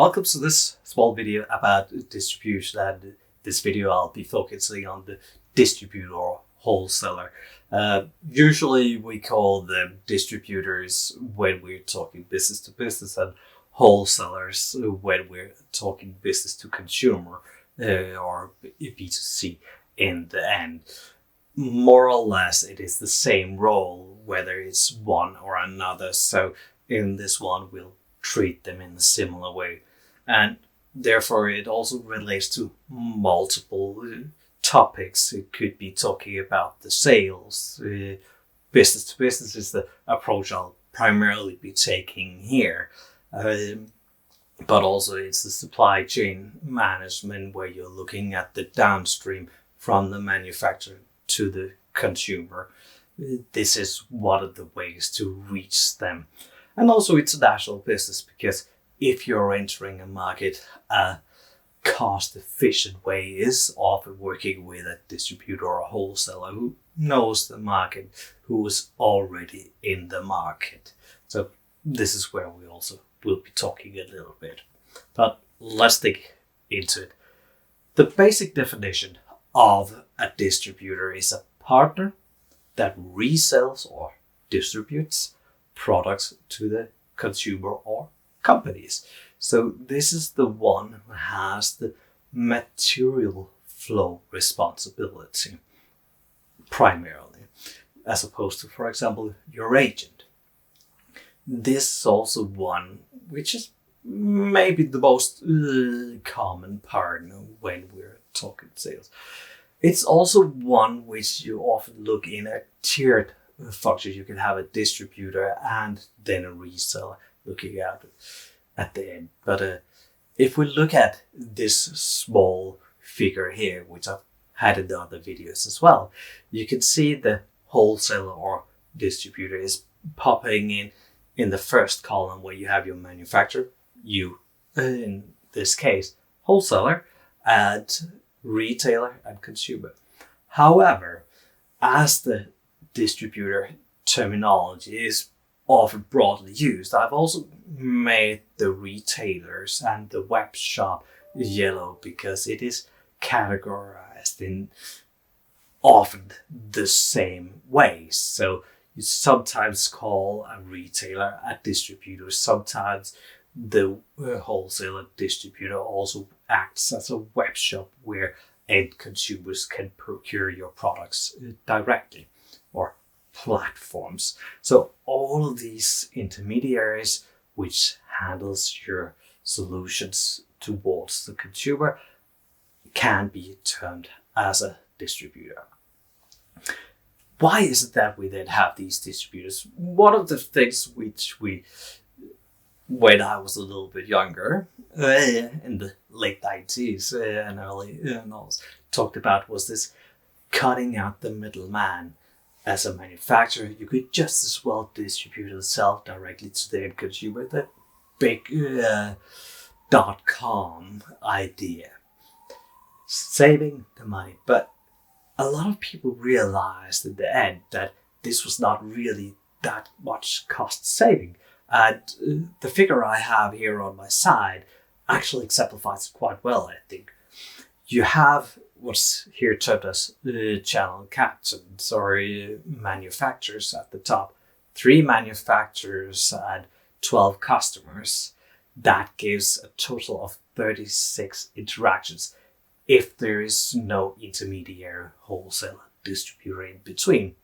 Welcome to this small video about distribution, and this video I'll be focusing on the distributor or wholesaler. Usually we call them distributors when we're talking business to business and wholesalers when we're talking business to consumer or B2C in the end. More or less it is the same role whether it's one or another, so in this one we'll treat them in a similar way, and therefore it also relates to multiple topics. It could be talking about the sales. Business to business is the approach I'll primarily be taking here, but also it's the supply chain management where you're looking at the downstream from the manufacturer to the consumer. This is one of the ways to reach them. And also international business, because if you're entering a market, a cost-efficient way is often working with a distributor or a wholesaler who knows the market, who is already in the market. So this is where we also will be talking a little bit. But let's dig into it. The basic definition of a distributor is a partner that resells or distributes products to the consumer or companies. So this is the one who has the material flow responsibility primarily, as opposed to, for example, your agent. This is also one which is maybe the most common partner when we're talking sales. It's also one which you often look in a tiered function. You can have a distributor and then a reseller looking at the end. But if we look at this small figure here, which I've had in the other videos as well, you can see the wholesaler or distributor is popping in the first column where you have your manufacturer, you in this case, wholesaler, and retailer and consumer. However, as the distributor terminology is often broadly used, I've also made the retailers and the web shop yellow because it is categorized in often the same way. So you sometimes call a retailer a distributor. Sometimes the wholesaler distributor also acts as a web shop where end consumers can procure your products directly, or platforms. So all of these intermediaries which handles your solutions towards the consumer can be termed as a distributor. Why is it that we then have these distributors? One of the things which when I was a little bit younger, in the late 90s and early noughts, talked about was this cutting out the middleman. As a manufacturer, you could just as well distribute and sell directly to the end consumer. The big .com idea, saving the money. But a lot of people realized in the end that this was not really that much cost saving. And the figure I have here on my side actually exemplifies it quite well, I think. You have what's here termed as channel captains or manufacturers at the top. 3 manufacturers and 12 customers. That gives a total of 36 interactions if there is no intermediary, wholesaler, distributor in between.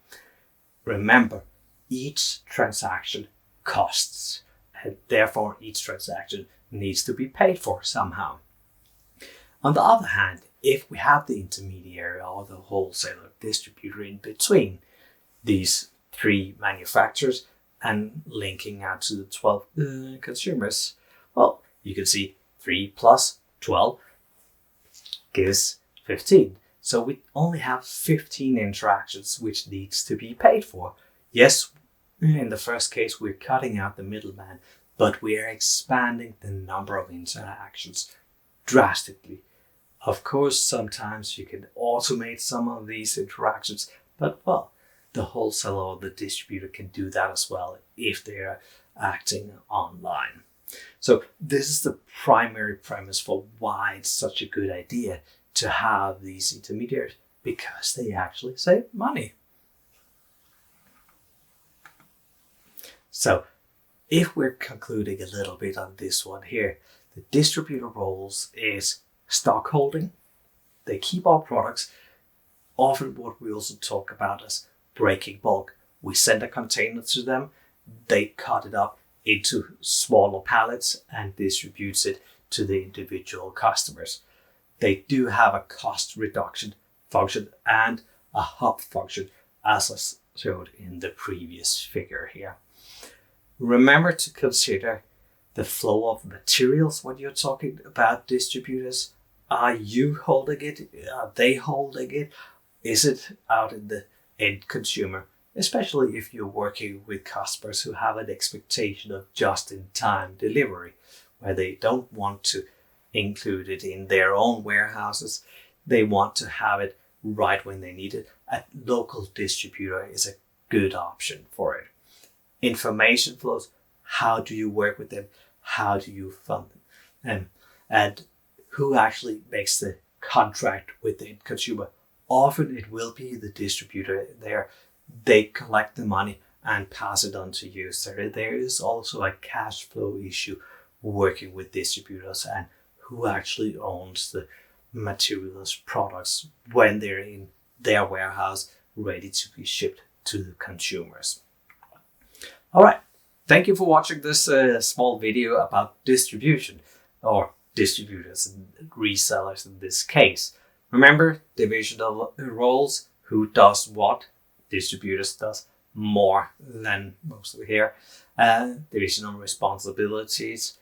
Remember, each transaction costs, and therefore each transaction needs to be paid for somehow. On the other hand, if we have the intermediary or the wholesaler distributor in between these 3 manufacturers and linking out to the 12 consumers, well, you can see 3 plus 12 gives 15. So we only have 15 interactions which needs to be paid for. Yes, in the first case, we're cutting out the middleman, but we are expanding the number of interactions drastically. Of course, sometimes you can automate some of these interactions, but well, the wholesaler or the distributor can do that as well if they are acting online. So this is the primary premise for why it's such a good idea to have these intermediaries, because they actually save money. So if we're concluding a little bit on this one here, the distributor roles is stock holding. They keep our products, often what we also talk about as breaking bulk. We send a container to them, they cut it up into smaller pallets and distributes it to the individual customers. They do have a cost reduction function and a hub function, as I showed in the previous figure here. Remember to consider the flow of materials when you're talking about distributors. Are you holding it? Are they holding it? Is it out in the end consumer? Especially if you're working with customers who have an expectation of just-in-time delivery, where they don't want to include it in their own warehouses. They want to have it right when they need it. A local distributor is a good option for it. Information flows. How do you work with them? How do you fund them? And who actually makes the contract with the end consumer? Often it will be the distributor there. They collect the money and pass it on to you. So there is also a cash flow issue working with distributors and who actually owns the materials, products when they're in their warehouse ready to be shipped to the consumers. All right. Thank you for watching this small video about distribution, or distributors and resellers in this case. Remember, division of roles, who does what. Distributors does more than mostly here. Division of responsibilities,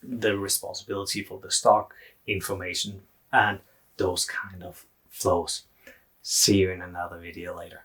the responsibility for the stock, information, and those kind of flows. See you in another video later.